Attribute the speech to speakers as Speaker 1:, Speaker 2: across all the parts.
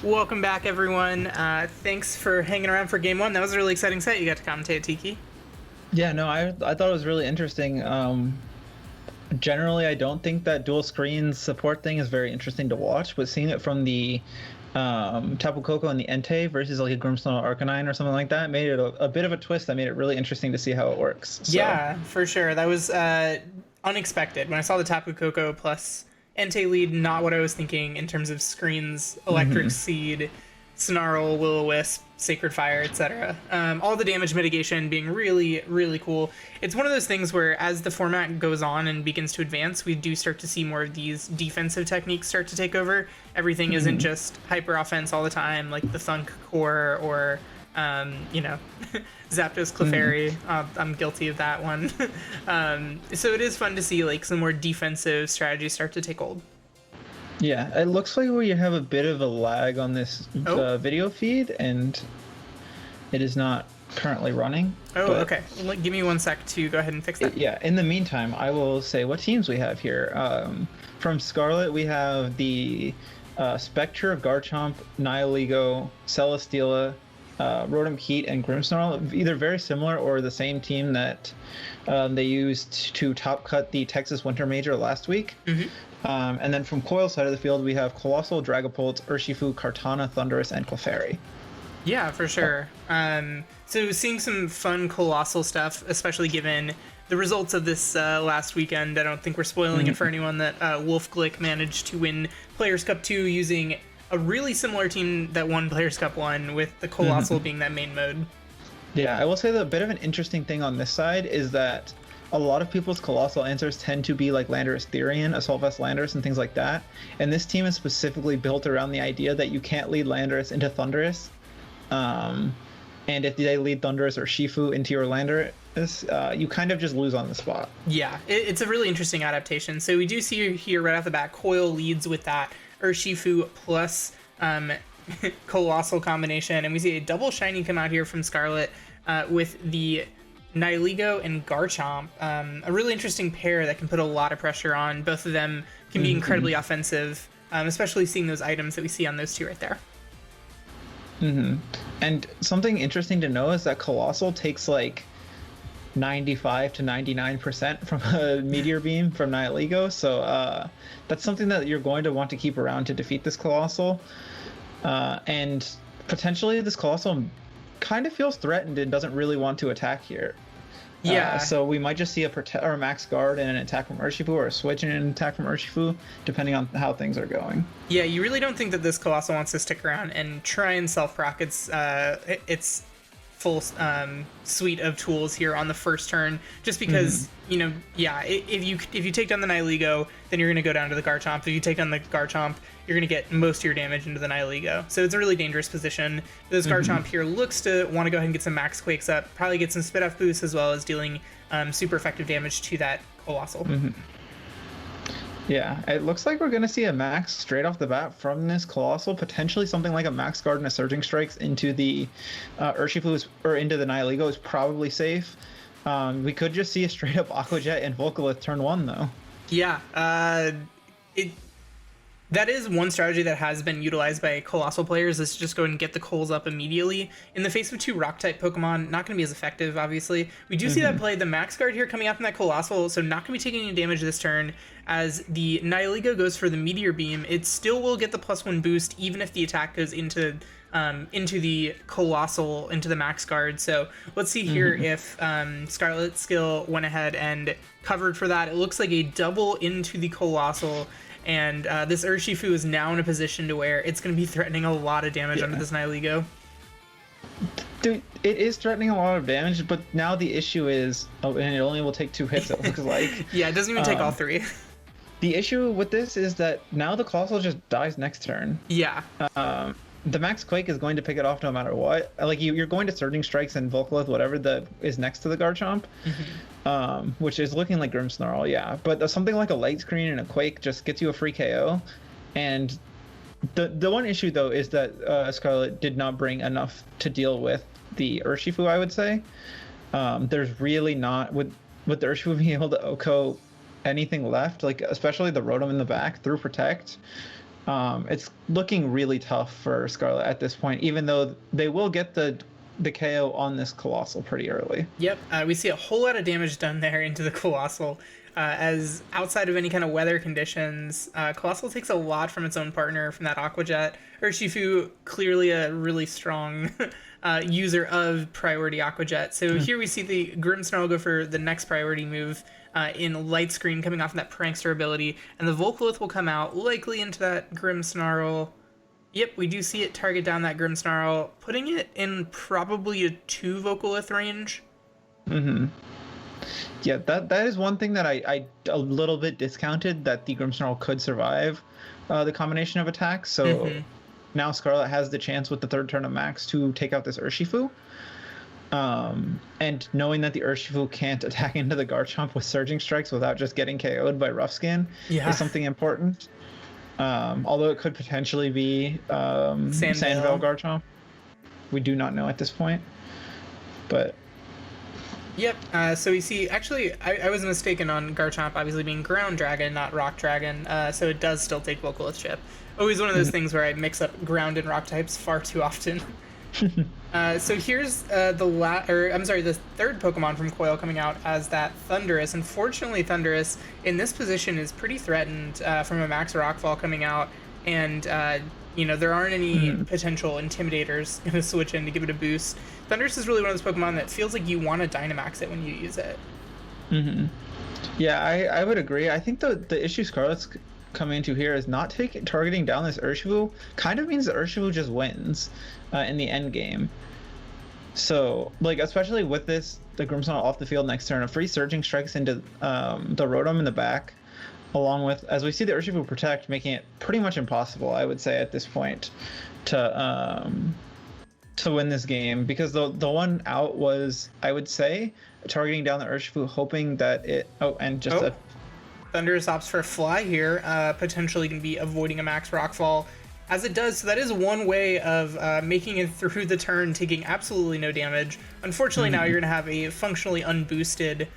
Speaker 1: Welcome back, everyone. Thanks for hanging around for game one. That was a really exciting set. You got to commentate, Tiki.
Speaker 2: Yeah, no, I thought it was really interesting. Generally, I don't think that dual screens support thing is very interesting to watch, but seeing it from the Tapu Koko and the Entei versus like a Grimmsnarl Arcanine or something like that made it a bit of a twist that made it really interesting to see how it works. So.
Speaker 1: Yeah, for sure. That was unexpected. When I saw the Tapu Koko plus Entei lead, not what I was thinking in terms of screens, Electric Seed, Snarl, Will-O-Wisp, Sacred Fire, etc. All the damage mitigation being really, really cool. It's one of those things where as the format goes on and begins to advance, we do start to see more of these defensive techniques start to take over. Everything isn't just hyper offense all the time, like the Thunk Core or, Zapdos Clefairy. I'm guilty of that one. So it is fun to see like some more defensive strategies start to take hold.
Speaker 2: Yeah, it looks like we have a bit of a lag on this video feed, and it is not currently running.
Speaker 1: Oh, okay. Give me 1 sec to go ahead and fix that.
Speaker 2: Yeah, in the meantime, I will say what teams we have here. From Scarlet, we have the Spectre, Garchomp, Nihilego, Celesteela, Rotom Heat, and Grimmsnarl, either very similar or the same team that they used to top cut the Texas Winter Major last week. And then from Coil side of the field, we have Coalossal, Dragapult, Urshifu, Kartana, Thundurus, and Clefairy.
Speaker 1: Yeah, for sure. So seeing some fun Coalossal stuff, especially given the results of this last weekend. I don't think we're spoiling it for anyone that Wolf Glick managed to win Players Cup 2 using a really similar team that won Players Cup 1, with the Coalossal being that main mode.
Speaker 2: Yeah, I will say that a bit of an interesting thing on this side is that a lot of people's Coalossal answers tend to be like Landorus Therian, Assault Vest Landorus, and things like that. And this team is specifically built around the idea that you can't lead Landorus into Thundurus. And if they lead Thundurus or Shifu into your Landorus, you kind of just lose on the spot.
Speaker 1: Yeah, it's a really interesting adaptation. So we do see here right off the bat, Coil leads with that Urshifu plus Coalossal combination. And we see a double shiny come out here from Scarlet with the Nihilego and Garchomp, a really interesting pair that can put a lot of pressure on. Both of them can be incredibly offensive, especially seeing those items that we see on those two right there.
Speaker 2: And something interesting to know is that Coalossal takes like 95 to 99% from a Meteor Beam from Nihilego, so that's something that you're going to want to keep around to defeat this Coalossal. And potentially this Coalossal kind of feels threatened and doesn't really want to attack here.
Speaker 1: Yeah.
Speaker 2: So we might just see a max guard and an attack from Urshifu, or a switch and an attack from Urshifu, depending on how things are going.
Speaker 1: Yeah, you really don't think that this Coalossal wants to stick around and try and self-proc its full suite of tools here on the first turn, just because if you take down the Nihilego, then you're going to go down to the Garchomp. If you take down the Garchomp, you're going to get most of your damage into the Nihilego. So it's a really dangerous position. This Garchomp here looks to want to go ahead and get some max quakes up, probably get some spit off boosts, as well as dealing super effective damage to that Coalossal.
Speaker 2: Yeah, it looks like we're going to see a max straight off the bat from this Coalossal, potentially something like a max guard and a Surging Strikes into the Urshifu, or into the Nihilego is probably safe. We could just see a straight up Aqua Jet and Volcalith turn 1 though.
Speaker 1: Yeah, that is one strategy that has been utilized by Coalossal players, is to just go and get the Coals up immediately. In the face of two Rock-type Pokemon, not going to be as effective, obviously. We do see that play. The Max Guard here coming out from that Coalossal, so not going to be taking any damage this turn. As the Nihilego goes for the Meteor Beam, it still will get the +1 boost, even if the attack goes into the Coalossal, into the Max Guard. So let's see here if Scarlet's skill went ahead and covered for that. It looks like a double into the Coalossal. And this Urshifu is now in a position to where it's going to be threatening a lot of damage onto this Nihilego.
Speaker 2: Dude, it is threatening a lot of damage, but now the issue is, and it only will take 2 hits, it looks like.
Speaker 1: Yeah, it doesn't even take all 3.
Speaker 2: The issue with this is that now the Coalossal just dies next turn.
Speaker 1: Yeah.
Speaker 2: The Max Quake is going to pick it off no matter what. Like, you're going to Surging Strikes and Volcalith, whatever that is next to the Garchomp, which is looking like Grimmsnarl, yeah. But something like a Light Screen and a Quake just gets you a free KO. And the one issue, though, is that Scarlet did not bring enough to deal with the Urshifu, I would say. There's really not, with the Urshifu being able to OHKO anything left, like especially the Rotom in the back through Protect, it's looking really tough for Scarlet at this point, even though they will get the KO on this Coalossal pretty early.
Speaker 1: Yep, we see a whole lot of damage done there into the Coalossal. As outside of any kind of weather conditions, Coalossal takes a lot from its own partner, from that Aqua Jet. Urshifu, clearly a really strong user of priority Aqua Jet. So here we see the Grimmsnarl go for the next priority move in Light Screen, coming off of that Prankster ability. And the Volcalith will come out, likely into that Grimmsnarl. Yep, we do see it target down that Grimmsnarl, putting it in probably a 2 Volcalith range.
Speaker 2: Mm-hmm. Yeah, that is one thing that I a little bit discounted, that the Grimmsnarl could survive the combination of attacks. So now Scarlet has the chance with the 3rd turn of Max to take out this Urshifu. And knowing that the Urshifu can't attack into the Garchomp with Surging Strikes without just getting KO'd by Rough Skin is something important. Although it could potentially be Sandvale Garchomp. We do not know at this point. But...
Speaker 1: Yep, so we see, actually, I was mistaken on Garchomp obviously being Ground Dragon, not Rock Dragon, so it does still take Volcalith Chip. Always one of those things where I mix up Ground and Rock types far too often. So here's the 3rd Pokemon from Coil coming out as that Thundurus. Unfortunately, Thundurus in this position is pretty threatened from a Max Rockfall coming out, and there aren't any potential Intimidators going to switch in to give it a boost. Thundurus is really one of those Pokemon that feels like you want to Dynamax it when you use it.
Speaker 2: Yeah, I would agree. I think the issue Scarlet's coming into here is not targeting down this Urshifu. Kind of means the Urshifu just wins in the end game. So, like, especially with the Grimmsnarl off the field next turn, a free Surging Strikes into the Rotom in the back, along with, as we see the Urshifu protect, making it pretty much impossible, I would say, at this point, to win this game. Because the one out was, I would say, targeting down the Urshifu, hoping that it...
Speaker 1: Thundurus opts for a fly here, potentially going to be avoiding a Max Rockfall as it does. So that is one way of making it through the turn, taking absolutely no damage. Unfortunately, now you're going to have a functionally unboosted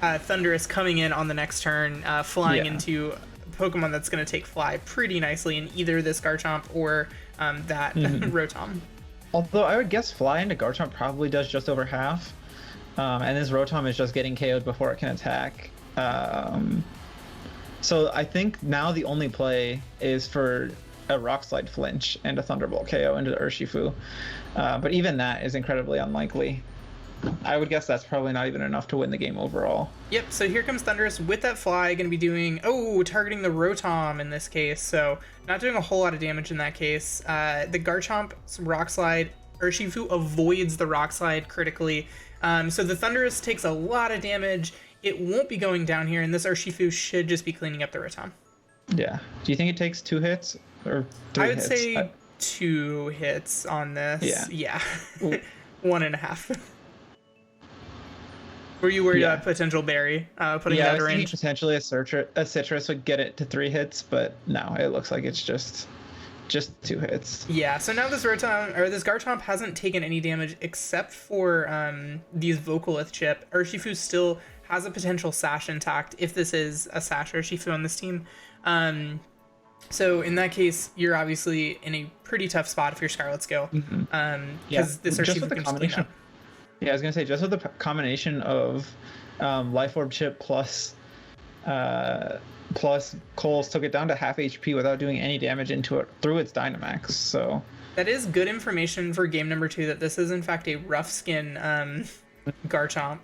Speaker 1: Thundurus coming in on the next turn, flying into a Pokemon that's going to take fly pretty nicely in either this Garchomp or that Rotom.
Speaker 2: Although I would guess fly into Garchomp probably does just over half. And this Rotom is just getting KO'd before it can attack. So I think now the only play is for a Rock Slide flinch and a Thunderbolt KO into the Urshifu. But even that is incredibly unlikely. I would guess that's probably not even enough to win the game overall.
Speaker 1: Yep, so here comes Thundurus with that fly, going to be doing... targeting the Rotom in this case. So not doing a whole lot of damage in that case. The Garchomp Rock Slide, Urshifu avoids the Rock Slide critically. So the Thundurus takes a lot of damage. It won't be going down here, and this Urshifu should just be cleaning up the Rotom. Yeah.
Speaker 2: Do you think it takes 2 hits or 3 hits?
Speaker 1: I would say 2 hits on this. Yeah. 1.5. Were you worried about potential berry putting it out of range?
Speaker 2: Potentially a citrus would get it to 3 hits, but no, it looks like it's just 2 hits.
Speaker 1: Yeah, so now this Garchomp hasn't taken any damage except for these Volcalith Chip. Urshifu still has a potential Sash intact if this is a Sash Urshifu on this team. So in that case, you're obviously in a pretty tough spot if you're Scarlet Skill. Because this Urshifu can just clean up.
Speaker 2: Yeah, I was going to say, just with the combination of Life Orb Chip plus Coles took it down to half HP without doing any damage into it through its Dynamax. So
Speaker 1: that is good information for game number 2, that this is in fact a rough skin Garchomp.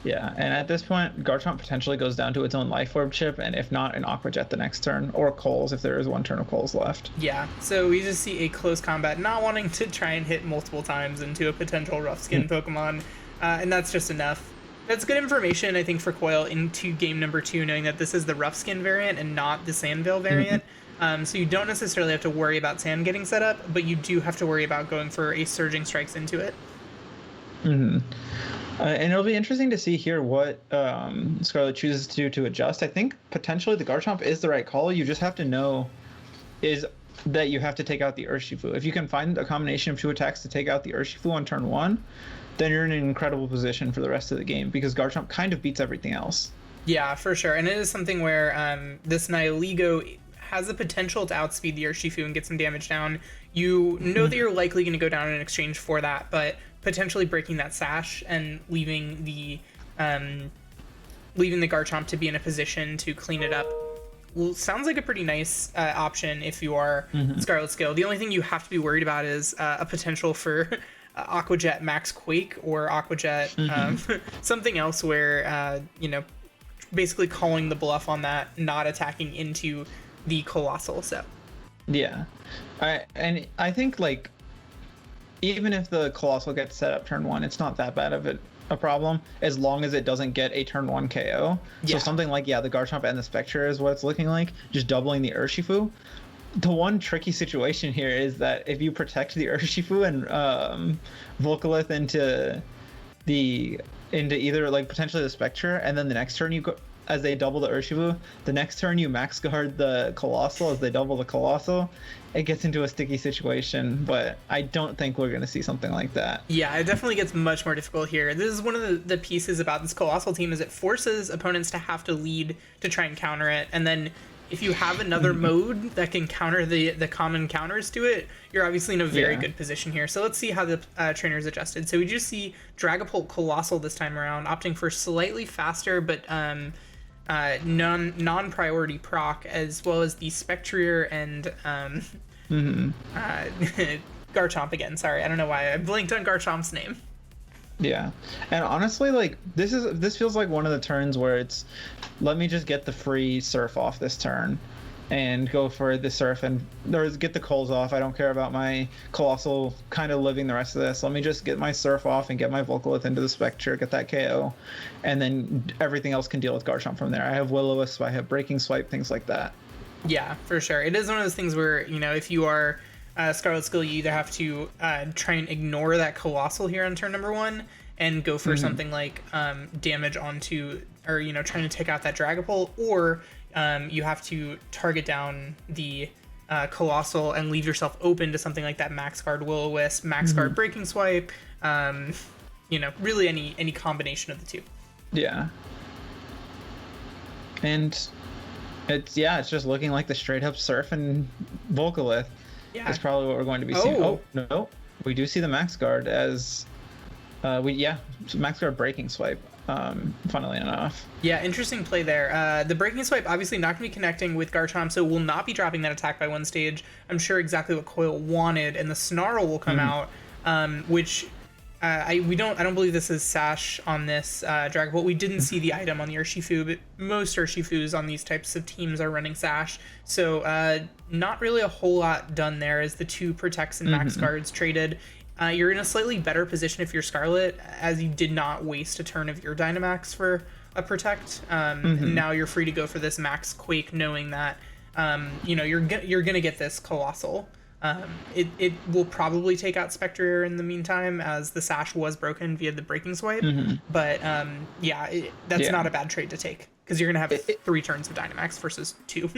Speaker 2: Yeah, and at this point, Garchomp potentially goes down to its own Life Orb Chip, and if not, an Aqua Jet the next turn, or Coles if there is 1 turn of Coles left.
Speaker 1: Yeah, so we just see a close combat, not wanting to try and hit multiple times into a potential rough skin Pokemon, and that's just enough. That's good information, I think, for Coil into game number 2, knowing that this is the rough skin variant and not the Sandvale variant. So you don't necessarily have to worry about Sand getting set up, but you do have to worry about going for a Surging Strikes into it.
Speaker 2: And it'll be interesting to see here what Scarlet chooses to do to adjust. I think potentially the Garchomp is the right call. You just have to know is that you have to take out the Urshifu. If you can find a combination of 2 attacks to take out the Urshifu on turn 1, then you're in an incredible position for the rest of the game, because Garchomp kind of beats everything else.
Speaker 1: Yeah, for sure. And it is something where this Nihilego has the potential to outspeed the Urshifu and get some damage down. You know that you're likely going to go down in exchange for that, but potentially breaking that sash and leaving the Garchomp to be in a position to clean it up sounds like a pretty nice option if you are Scarlet Skill. The only thing you have to be worried about is a potential for Aqua Jet Max Quake or Aqua Jet something else where basically calling the bluff on that, not attacking into the Coalossal. So
Speaker 2: yeah, I think like even if the Coalossal gets set up turn 1, it's not that bad of a problem as long as it doesn't get a turn 1 KO. So something like the Garchomp and the Spectre is what it's looking like, just doubling the Urshifu. The one tricky situation here is that if you protect the Urshifu and Volcalith into either like potentially the Spectre, and then the next turn you go as they double the Urshifu, the next turn you max guard the Coalossal as they double the Coalossal, it gets into a sticky situation, but I don't think we're going to see something like that.
Speaker 1: Yeah, it definitely gets much more difficult here. This is one of the pieces about this Coalossal team is it forces opponents to have to lead to try and counter it, and then if you have another mode that can counter the common counters to it, you're obviously in a very good position here. So let's see how the trainers adjusted. So we just see Dragapult Coalossal this time around, opting for slightly faster but non-priority proc, as well as the Spectrier and Garchomp again. Sorry, I don't know why I blinked on Garchomp's name.
Speaker 2: Yeah, and honestly, like this feels like one of the turns where it's let me just get the free Surf off this turn and go for the Surf and get the Coals off. I don't care about my Coalossal kind of living the rest of this. Let me just get my Surf off and get my Volcalith into the Spectre, get that KO, and then everything else can deal with Garchomp from there. I have Will-O-Wisp, I have Breaking Swipe, things like that.
Speaker 1: Yeah, for sure. It is one of those things where, if you are Scarlet Skill, you either have to try and ignore that Coalossal here on turn number 1 and go for something like damage onto, or, trying to take out that Dragapult, or you have to target down the Coalossal and leave yourself open to something like that Max Guard Will-O-Wisp, Max Guard Breaking Swipe, really any combination of the two.
Speaker 2: Yeah. And it's just looking like the straight up Surf and Volcalith is probably what we're going to be seeing. Oh, no. We do see the Max Guard as Max Guard Breaking Swipe, funnily enough.
Speaker 1: Yeah, interesting play there. The Breaking Swipe obviously not going to be connecting with Garchomp, so will not be dropping that attack by one stage. I'm sure exactly what Coil wanted, and the Snarl will come out, which I don't believe this is Sash on this Dragapult. We didn't see the item on the Urshifu, but most Urshifus on these types of teams are running Sash, so not really a whole lot done there as the two Protects and Max Guards traded. You're in a slightly better position if you're Scarlet, as you did not waste a turn of your Dynamax for a Protect. And now you're free to go for this Max Quake, knowing that you're gonna get this Coalossal. It will probably take out Spectre in the meantime, as the Sash was broken via the Breaking Swipe. But that's not a bad trade to take, because you're gonna have 3 turns of Dynamax versus 2.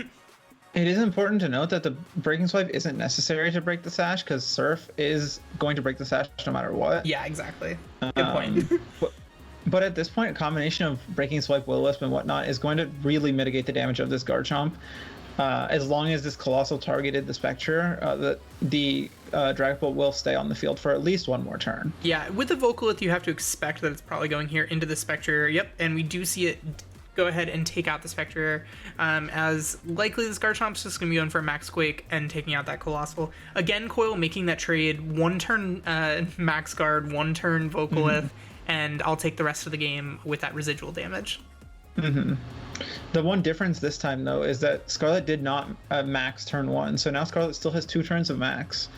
Speaker 2: It is important to note that the Breaking Swipe isn't necessary to break the Sash, because Surf is going to break the Sash no matter what.
Speaker 1: Yeah, exactly. Good point.
Speaker 2: But at this point, a combination of Breaking Swipe, Will-O-Wisp, and whatnot is going to really mitigate the damage of this Garchomp. As long as this Coalossal targeted the Spectre, the Dragapult will stay on the field for at least one more turn.
Speaker 1: Yeah, with the Volcalith, you have to expect that it's probably going here into the Spectre. Yep, and we do see it go ahead and take out the Spectre, as likely this Garchomp's just going to be going for a Max Quake and taking out that Coalossal. Again, Coil making that trade, 1 turn Max Guard, 1 turn Volcalith, and I'll take the rest of the game with that residual damage.
Speaker 2: The one difference this time, though, is that Scarlet did not max turn 1, so now Scarlet still has 2 turns of max,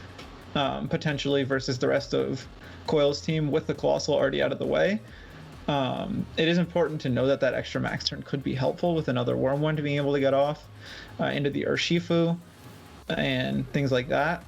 Speaker 2: potentially, versus the rest of Coil's team with the Coalossal already out of the way. It is important to know that extra max turn could be helpful with another Worm one to being able to get off into the Urshifu and things like that.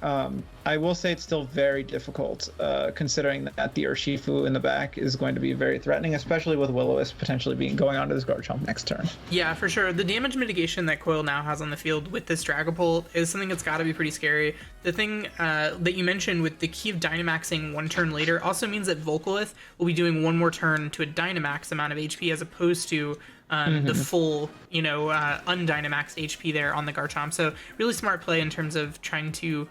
Speaker 2: I will say it's still very difficult, considering that the Urshifu in the back is going to be very threatening, especially with Will-O-Wisp potentially going onto this Garchomp next turn.
Speaker 1: Yeah, for sure. The damage mitigation that Coil now has on the field with this Dragapult is something that's got to be pretty scary. The thing that you mentioned with the key of Dynamaxing 1 turn later also means that Volcalith will be doing 1 more turn to a Dynamax amount of HP, as opposed to the full, undynamaxed HP there on the Garchomp. So really smart play in terms of trying to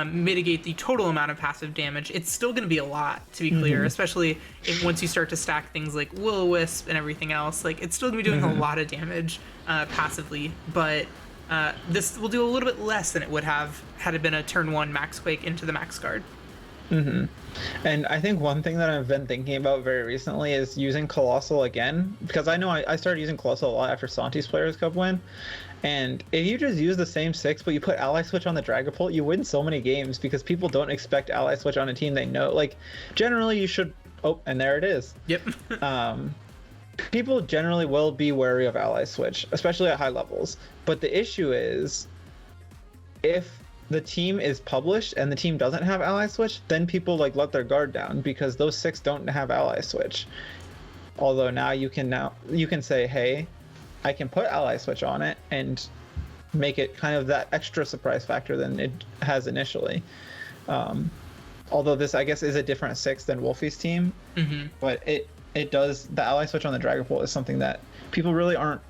Speaker 1: mitigate the total amount of passive damage. It's still going to be a lot, to be clear, especially once you start to stack things like Will-O-Wisp and everything else. Like, it's still going to be doing a lot of damage passively, but this will do a little bit less than it would have had it been a turn 1 Max Quake into the Max Guard.
Speaker 2: And I think one thing that I've been thinking about very recently is using Coalossal again, because I know I started using Coalossal a lot after Santi's Players Cup win. And if you just use the same 6, but you put Ally Switch on the Dragapult, you win so many games because people don't expect Ally Switch on a team they know. Like, generally you should... Oh, and there it is.
Speaker 1: Yep.
Speaker 2: People generally will be wary of Ally Switch, especially at high levels. But the issue is, if the team is published and the team doesn't have Ally Switch, then people let their guard down because those 6 don't have Ally Switch. Although now you can say, hey, I can put Ally Switch on it and make it kind of that extra surprise factor than it has initially. Although this, I guess, is a different 6 than Wolfie's team, but it does, the Ally Switch on the Dragapult is something that people really aren't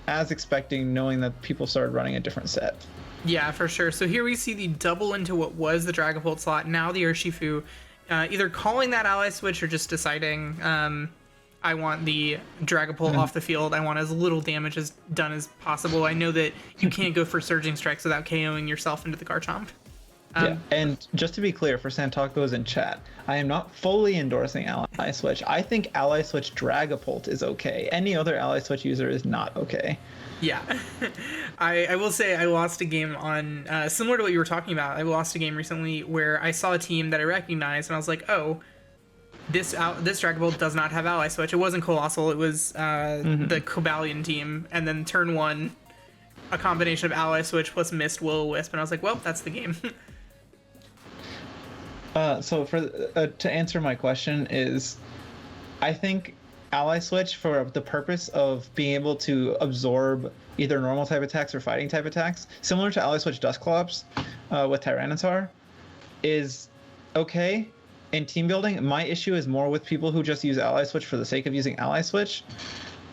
Speaker 2: as expecting, knowing that people started running a different set.
Speaker 1: Yeah, for sure. So here we see the double into what was the Dragapult slot, now the Urshifu, either calling that Ally Switch or just deciding, I want the Dragapult off the field. I want as little damage as done as possible. I know that you can't go for Surging Strikes without KOing yourself into the Garchomp.
Speaker 2: Yeah, and just to be clear for Santaco's in chat, I am not fully endorsing Ally Switch. I think Ally Switch Dragapult is okay. Any other Ally Switch user is not okay.
Speaker 1: Yeah. I will say I lost a game on, similar to what you were talking about, I lost a game recently where I saw a team that I recognized and I was like, oh, this Dragapult does not have Ally Switch. It wasn't Coalossal, it was the Cobalion team, and then turn 1, a combination of Ally Switch plus missed Will-O-Wisp, and I was like, well, that's the game.
Speaker 2: So for to answer my question is, I think Ally Switch, for the purpose of being able to absorb either normal type attacks or fighting type attacks, similar to Ally Switch Dusclops with Tyranitar, is okay in team building. My issue is more with people who just use Ally Switch for the sake of using Ally Switch.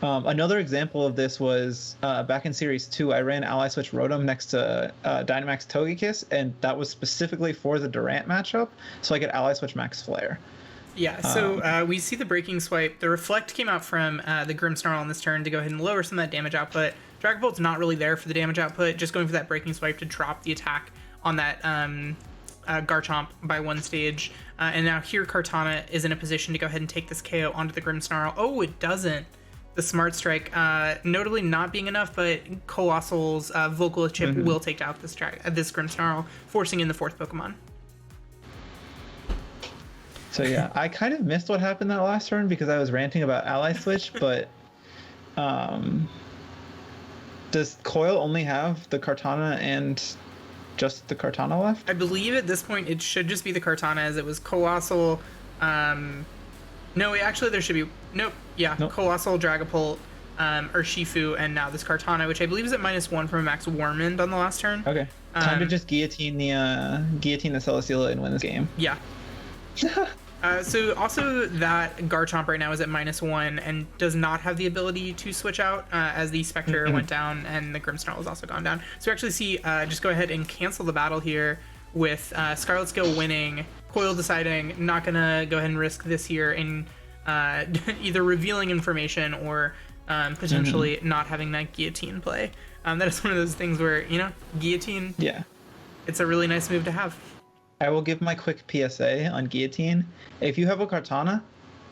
Speaker 2: Another example of this was back in Series 2, I ran Ally Switch Rotom next to Dynamax Togekiss, and that was specifically for the Durant matchup, so I could Ally Switch Max Flare.
Speaker 1: Yeah, so we see the Breaking Swipe. The Reflect came out from the Grimmsnarl on this turn to go ahead and lower some of that damage output. Dragapult's not really there for the damage output, just going for that Breaking Swipe to drop the attack on that Garchomp by 1 stage. And now here Kartana is in a position to go ahead and take this KO onto the Grimmsnarl. Oh, it doesn't. The Smart Strike, notably not being enough, but Coalossal's Vocal Chip will take out this Grimmsnarl, forcing in the 4th Pokemon.
Speaker 2: So yeah, I kind of missed what happened that last turn because I was ranting about Ally Switch, but does Coil only have the Kartana and just the Kartana left?
Speaker 1: I believe at this point it should just be the Kartana, as it was Coalossal. No, actually there should be... Nope. Yeah, nope. Coalossal, Dragapult, Urshifu, and now this Kartana, which I believe is at -1 from a Max Warmond on the last turn.
Speaker 2: Okay. Time to just guillotine the Celesteela and win this game.
Speaker 1: Yeah. So also that Garchomp right now is at -1 and does not have the ability to switch out as the Spectre went down and the Grimmsnarl has also gone down. So we actually see just go ahead and cancel the battle here with Scarlet Skill winning, Coil deciding not gonna go ahead and risk this here in either revealing information or potentially not having that guillotine play. That is one of those things where, guillotine,
Speaker 2: yeah,
Speaker 1: it's a really nice move to have.
Speaker 2: I will give my quick PSA on guillotine. If you have a Kartana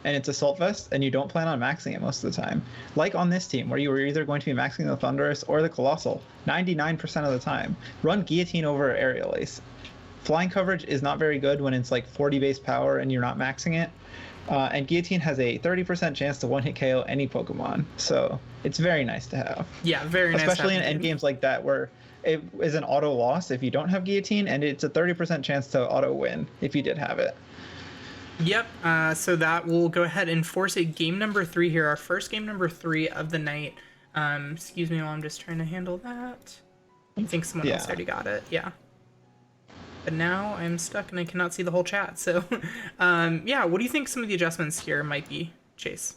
Speaker 2: and it's Assault Vest and you don't plan on maxing it most of the time, like on this team where you were either going to be maxing the Thundurus or the Coalossal 99% of the time, run guillotine over Aerial Ace. Flying coverage is not very good when it's like 40 base power and you're not maxing it. And Guillotine has a 30% chance to one-hit KO any Pokemon, so it's very nice to have.
Speaker 1: Yeah, very nice.
Speaker 2: Especially in endgames like that where it is an auto loss if you don't have Guillotine, and it's a 30% chance to auto win if you did have it.
Speaker 1: Yep, so that will go ahead and force a game number 3 here, our first game number 3 of the night. Excuse me while I'm just trying to handle that. I think someone else already got it, yeah. But now I'm stuck and I cannot see the whole chat. So, yeah, what do you think some of the adjustments here might be, Chase?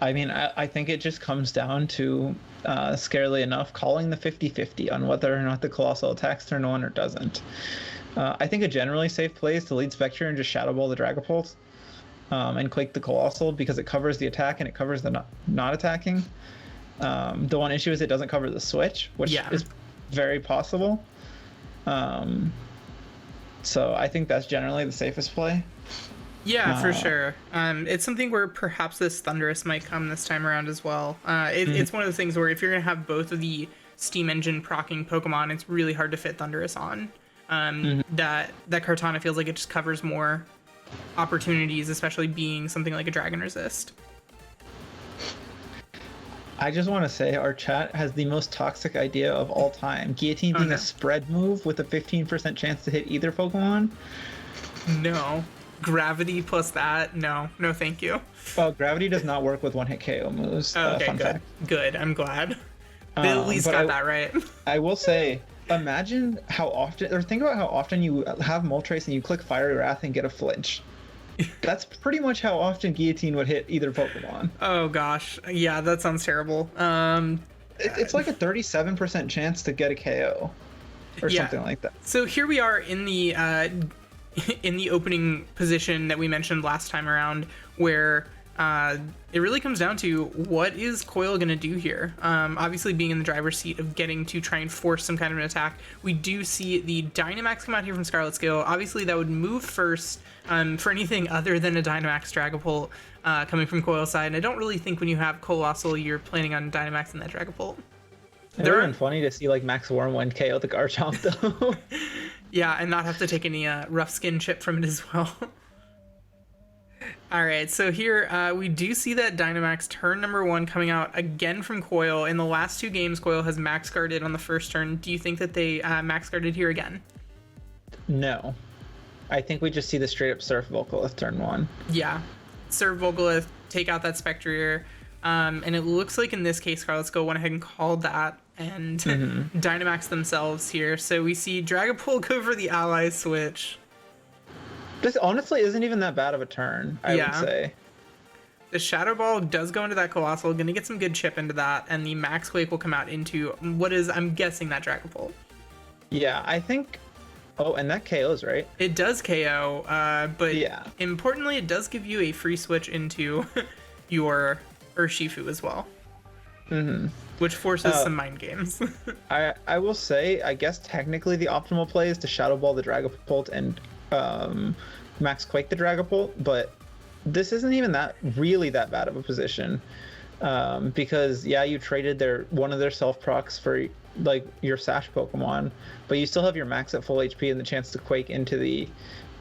Speaker 2: I mean, I think it just comes down to, scarily enough, calling the 50-50 on whether or not the Coalossal attacks turn 1 or doesn't. I think a generally safe play is to lead Spectre and just Shadow Ball the Dragapult, and Quake the Coalossal, because it covers the attack and it covers the not attacking. The one issue is it doesn't cover the switch, which is very possible. So I think that's generally the safest play.
Speaker 1: Yeah, for sure. It's something where perhaps this Thundurus might come this time around as well. It's one of the things where if you're going to have both of the Steam Engine proccing Pokemon, it's really hard to fit Thundurus on. That Kartana feels like it just covers more opportunities, especially being something like a Dragon Resist.
Speaker 2: I just want to say our chat has the most toxic idea of all time. Guillotine being a spread move with a 15% chance to hit either Pokemon.
Speaker 1: No. Gravity plus that? No, thank you.
Speaker 2: Well, Gravity does not work with one-hit KO moves.
Speaker 1: Okay,
Speaker 2: fun
Speaker 1: good.
Speaker 2: fact.
Speaker 1: Good, I'm glad. They at least got that right.
Speaker 2: I will say, imagine how often, or think about how often you have Moltres and you click Fiery Wrath and get a flinch. That's pretty much how often Guillotine would hit either Pokemon.
Speaker 1: Oh gosh, yeah, that sounds terrible.
Speaker 2: It's like a 37% chance to get a KO, or something like that.
Speaker 1: So here we are in the opening position that we mentioned last time around, where it really comes down to what is Coil going to do here. Obviously being in the driver's seat of getting to try and force some kind of an attack. We do see the Dynamax come out here from Scarlet Scale. Obviously that would move first for anything other than a Dynamax Dragapult coming from Coil's side. And I don't really think when you have Coalossal, you're planning on Dynamaxing that Dragapult.
Speaker 2: It would have been funny to see like Max Wormwind KO the Garchomp though.
Speaker 1: Yeah, and not have to take any rough skin chip from it as well. All right, so here we do see that Dynamax turn number 1 coming out again from Coil. In the last 2 games, Coil has max guarded on the first turn. Do you think that they max guarded here again?
Speaker 2: No. I think we just see the straight up Surf Volcalith turn 1.
Speaker 1: Yeah, Surf Volcalith, take out that Spectrier. And it looks like in this case, Scarlet Skull went ahead and called that and Dynamax themselves here. So we see Dragapult go for the ally switch.
Speaker 2: This honestly isn't even that bad of a turn, I would say.
Speaker 1: The Shadow Ball does go into that Coalossal, going to get some good chip into that, and the Max Quake will come out into what is, I'm guessing, that Dragapult.
Speaker 2: Yeah, I think... Oh, and that KOs, right?
Speaker 1: It does KO, but importantly, it does give you a free switch into your Urshifu as well. Which forces some mind games.
Speaker 2: I will say, I guess technically the optimal play is to Shadow Ball the Dragapult and Max Quake the Dragapult, but this isn't even really that bad of a position, because you traded one of their self procs for like your Sash Pokemon, but you still have your max at full HP and the chance to Quake into the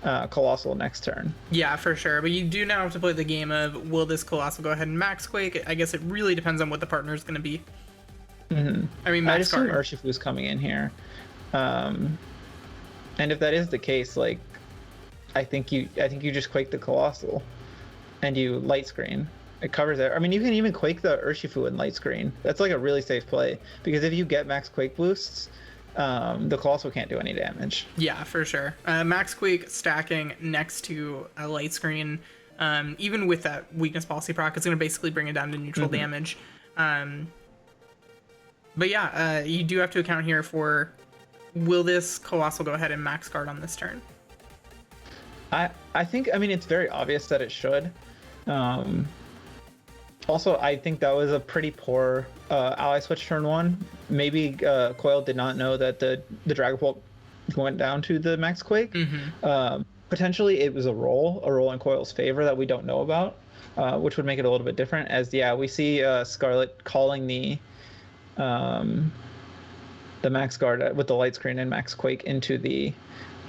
Speaker 2: Coalossal next turn. Yeah,
Speaker 1: for sure, but you do now have to play the game of, will this Coalossal go ahead and Max Quake? I guess it really depends on what the partner is going to be. I mean,
Speaker 2: I assume Urshifu's coming in here, and if that is the case, like, I think you just Quake the Coalossal, and you Light Screen. It covers it. I mean, you can even Quake the Urshifu in Light Screen. That's like a really safe play, because if you get Max Quake boosts, the Coalossal can't do any damage. Yeah, for sure. Max Quake stacking next to a Light Screen, even with that Weakness Policy proc, it's going to basically bring it down to neutral damage. But yeah, you do have to account here for, will this Coalossal go ahead and max guard on this turn? I think, I mean, it's very obvious that it should. Also, I think that was a pretty poor ally switch turn 1. Maybe Coil did not know that the Dragapult went down to the Max Quake. Potentially it was a roll in Coil's favor that we don't know about, which would make it a little bit different, as we see Scarlet calling the Max Guard with the Light Screen and Max Quake into the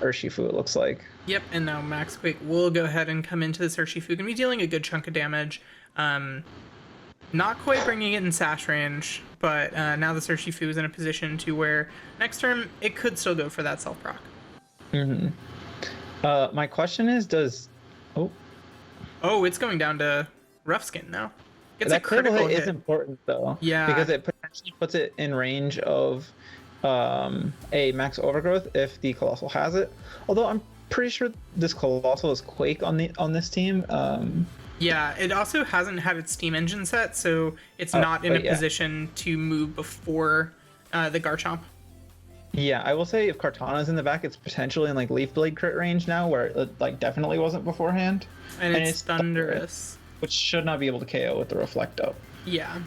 Speaker 2: Urshifu, it looks like. Yep, and now Max Quake will go ahead and come into this Urshifu. Gonna be dealing a good chunk of damage. Not quite bringing it in Sash range, but now this Urshifu is in a position to where next turn it could still go for that self proc. My question is, does... Oh, it's going down to Rough Skin now. It's that a critical hit is important, though. Yeah. Because it potentially puts it in range of a Max Overgrowth if the Coalossal has it. Although I'm pretty sure this Coalossal is Quake on this team.
Speaker 1: Yeah, it also hasn't had its steam engine set, so it's
Speaker 2: Oh,
Speaker 1: not in a
Speaker 2: yeah.
Speaker 1: position to move before the Garchomp.
Speaker 2: Yeah, I will say if Kartana's in the back, it's potentially in like Leaf Blade crit range now, where it like definitely wasn't beforehand.
Speaker 1: And it's Thunderous.
Speaker 2: Which should not be able to KO with the Reflect up.
Speaker 1: Yeah.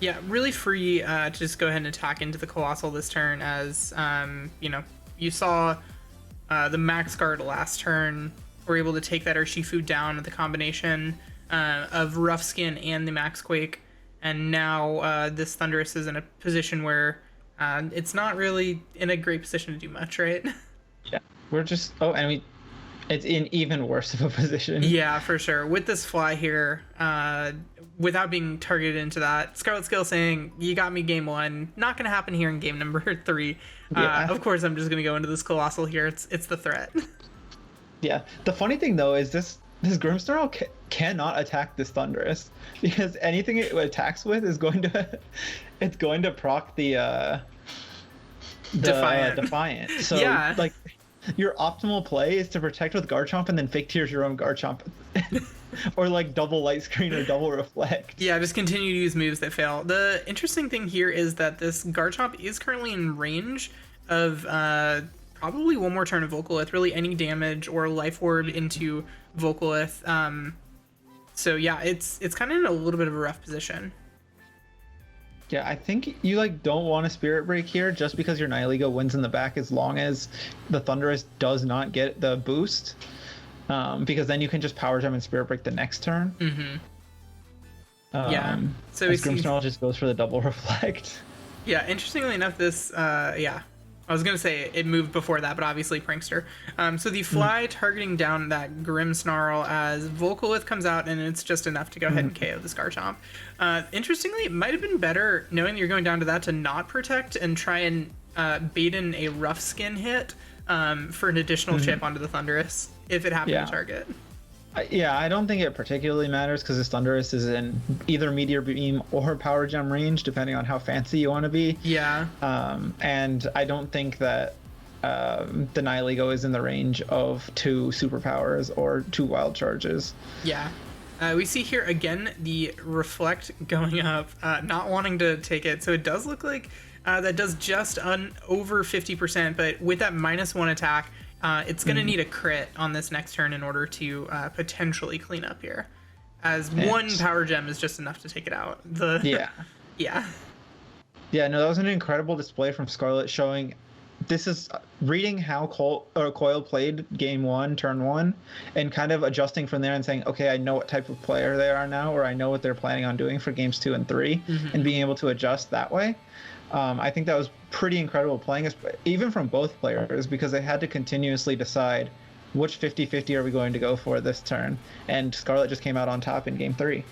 Speaker 1: Yeah, really free to just go ahead and attack into the Coalossal this turn as, you saw the Max Guard last turn. We're able to take that Urshifu down with the combination of Rough Skin and the Max Quake. And now this Thunderous is in a position where it's not really in a great position to do much, right?
Speaker 2: Yeah, we're just... Oh, and it's in even worse of a position.
Speaker 1: Yeah, for sure. With this fly here, without being targeted into that, Scarlet Skill saying, you got me game 1. Not going to happen here in game number 3.
Speaker 2: Yeah.
Speaker 1: Of course, I'm just going to go into this Coalossal here. It's the threat.
Speaker 2: Yeah. The funny thing, though, is this Grimmsnarl cannot attack this Thunderous, because anything it attacks with is going to... it's going to proc the Defiant. So,
Speaker 1: yeah.
Speaker 2: like... Your optimal play is to protect with Garchomp and then fake tears your own Garchomp. Or like double light screen or double reflect.
Speaker 1: Yeah, just continue to use moves that fail. The interesting thing here is that this Garchomp is currently in range of probably one more turn of Volcolith, really any damage or Life Orb into Volcolith. So yeah, it's kind of in a little bit of a rough position.
Speaker 2: Yeah, I think you like don't want a Spirit Break here just because your Nihilego wins in the back as long as the Thunderous does not get the boost. Because then you can just Power Gem and Spirit Break the next turn.
Speaker 1: Mm-hmm. Yeah. So
Speaker 2: Grimmsnarl just goes for the double reflect.
Speaker 1: Yeah, interestingly enough, this I was gonna say it moved before that, but obviously Prankster. So the fly targeting down that Grimmsnarl as Volcolith comes out, and it's just enough to go ahead and KO this Garchomp. Interestingly, it might have been better knowing that you're going down to that to not protect and try and bait in a Rough Skin hit for an additional chip onto the Thunderous if it happened to target.
Speaker 2: Yeah, I don't think it particularly matters because this Thunderous is in either Meteor Beam or Power Gem range, depending on how fancy you want to be.
Speaker 1: Yeah.
Speaker 2: And I don't think that the Nihilego is in the range of 2 superpowers or 2 wild charges.
Speaker 1: Yeah. We see here again the Reflect going up, not wanting to take it. So it does look like that does just over 50%, but with that -1 attack, it's going to need a crit on this next turn in order to potentially clean up here. As one Power Gem is just enough to take it out. Yeah.
Speaker 2: Yeah, no, that was an incredible display from Scarlet showing this is reading how Coil played game 1, turn 1, and kind of adjusting from there and saying, okay, I know what type of player they are now, or I know what they're planning on doing for games 2 and 3, and being able to adjust that way. I think that was pretty incredible playing, even from both players, because they had to continuously decide which 50-50 are we going to go for this turn. And Scarlet just came out on top in game 3.